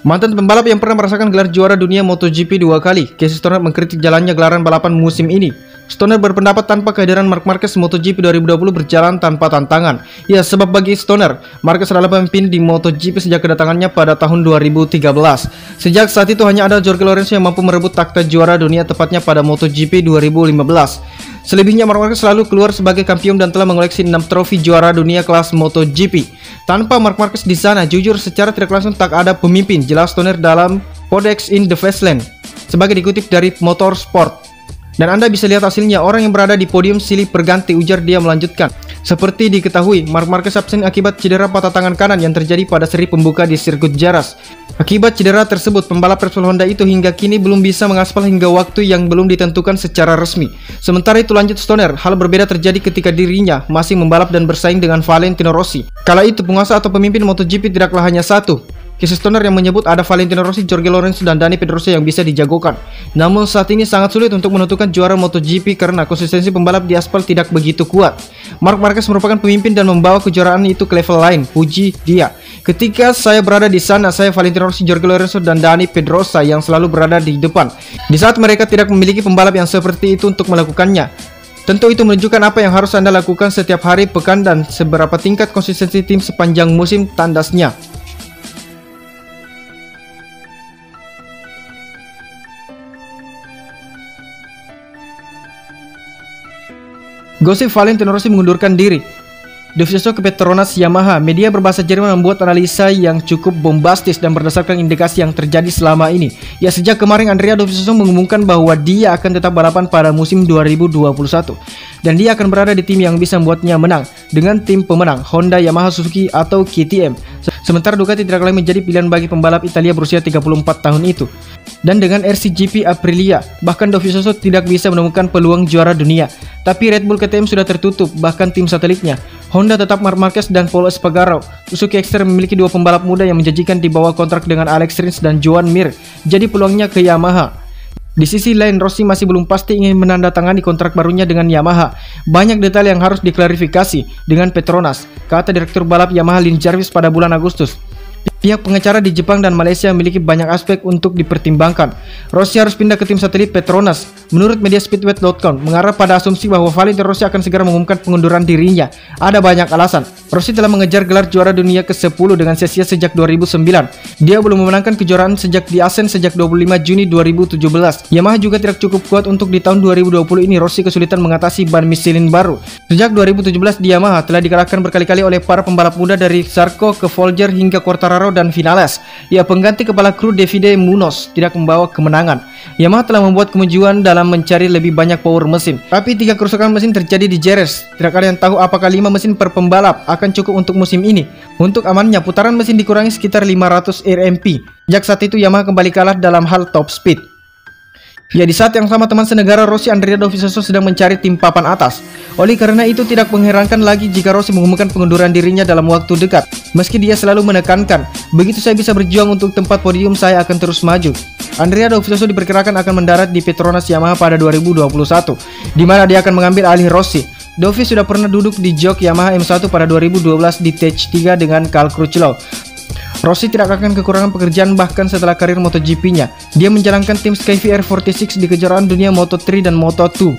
Mantan pembalap yang pernah merasakan gelar juara dunia MotoGP 2 kali, Casey Stoner mengkritik jalannya gelaran balapan musim ini. Stoner berpendapat tanpa kehadiran Marc Marquez, MotoGP 2020 berjalan tanpa tantangan. Ya, sebab bagi Stoner, Marquez adalah pemimpin di MotoGP sejak kedatangannya pada tahun 2013. Sejak saat itu hanya ada Jorge Lorenzo yang mampu merebut takhta juara dunia, tepatnya pada MotoGP 2015. Selebihnya, Marc Marquez selalu keluar sebagai kampion dan telah mengoleksi 6 trofi juara dunia kelas MotoGP. Tanpa Marc Marquez di sana, jujur secara tidak langsung tak ada pemimpin, jelas Stoner dalam Codex in the Fastland, sebagai dikutip dari Motorsport. Dan Anda bisa lihat hasilnya, orang yang berada di podium silih berganti, ujar dia melanjutkan. Seperti diketahui, Marc Marquez absen akibat cedera patah tangan kanan yang terjadi pada seri pembuka di sirkuit Jerez. Akibat cedera tersebut, pembalap Repsol Honda itu hingga kini belum bisa mengaspal hingga waktu yang belum ditentukan secara resmi. Sementara itu, lanjut Stoner, hal berbeda terjadi ketika dirinya masih membalap dan bersaing dengan Valentino Rossi. Kala itu, penguasa atau pemimpin MotoGP tidaklah hanya satu. Casey Stoner yang menyebut ada Valentino Rossi, Jorge Lorenzo, dan Dani Pedrosa yang bisa dijagokan. Namun saat ini sangat sulit untuk menentukan juara MotoGP karena konsistensi pembalap di aspal tidak begitu kuat. Marc Marquez merupakan pemimpin dan membawa kejuaraan itu ke level lain, puji dia. Ketika saya berada di sana, saya Valentino Rossi, Jorge Lorenzo, dan Dani Pedrosa yang selalu berada di depan. Di saat mereka tidak memiliki pembalap yang seperti itu untuk melakukannya. Tentu itu menunjukkan apa yang harus Anda lakukan setiap hari, pekan, dan seberapa tingkat konsistensi tim sepanjang musim, tandasnya. Gosip Valentino Rossi mengundurkan diri. Dovizioso ke Petronas Yamaha. Media berbahasa Jerman membuat analisa yang cukup bombastis dan berdasarkan indikasi yang terjadi selama ini. Ya, sejak kemarin Andrea Dovizioso mengumumkan bahwa dia akan tetap balapan pada musim 2021. Dan dia akan berada di tim yang bisa membuatnya menang, dengan tim pemenang Honda, Yamaha, Suzuki, atau KTM. Sementara Ducati tidak lagi menjadi pilihan bagi pembalap Italia berusia 34 tahun itu. Dan dengan RCGP Aprilia, bahkan Dovizioso tidak bisa menemukan peluang juara dunia. Tapi Red Bull, KTM sudah tertutup, bahkan tim satelitnya. Honda tetap Marc Marquez dan Pol Espargaro. Suzuki Extreme memiliki dua pembalap muda yang menjanjikan di bawah kontrak dengan Alex Rins dan Joan Mir. Jadi peluangnya ke Yamaha. Di sisi lain, Rossi masih belum pasti ingin menandatangani kontrak barunya dengan Yamaha. Banyak detail yang harus diklarifikasi dengan Petronas, kata Direktur Balap Yamaha Lin Jarvis pada bulan Agustus. Pihak pengacara di Jepang dan Malaysia memiliki banyak aspek untuk dipertimbangkan. Rossi harus pindah ke tim satelit Petronas. Menurut media Speedway.com, mengarah pada asumsi bahwa Valentino Rossi akan segera mengumumkan pengunduran dirinya. Ada banyak alasan. Rossi telah mengejar gelar juara dunia ke-10 dengan sia-sia sejak 2009. Dia belum memenangkan kejuaraan sejak di Asen sejak 25 Juni 2017. Yamaha juga tidak cukup kuat untuk di tahun 2020 ini. Rossi kesulitan mengatasi ban Michelin baru. Sejak 2017 di Yamaha telah dikalahkan berkali-kali oleh para pembalap muda dari Zarco ke Folger hingga Quartararo dan Vinales. Ya, pengganti kepala kru Davide Munoz tidak membawa kemenangan. Yamaha telah membuat kemajuan dalam mencari lebih banyak power mesin. Tapi 3 kerusakan mesin terjadi di Jerez. Tidak ada yang tahu apakah 5 mesin per pembalap akan cukup untuk musim ini. Untuk amannya, putaran mesin dikurangi sekitar 500 RMP. Sejak saat itu Yamaha kembali kalah dalam hal top speed. Ya, di saat yang sama teman senegara Rossi, Andrea Dovizioso, sedang mencari tim papan atas. Oleh karena itu tidak mengherankan lagi jika Rossi mengumumkan pengunduran dirinya dalam waktu dekat. Meski dia selalu menekankan, begitu saya bisa berjuang untuk tempat podium, saya akan terus maju. Andrea Dovizioso diperkirakan akan mendarat di Petronas Yamaha pada 2021, di mana dia akan mengambil alih Rossi. Dovi sudah pernah duduk di jok Yamaha M1 pada 2012 di Stage 3 dengan Cal Crutchlow. Rossi tidak akan kekurangan pekerjaan bahkan setelah karir MotoGP-nya. Dia menjalankan tim Sky VR46 di kejuaraan dunia Moto3 dan Moto2.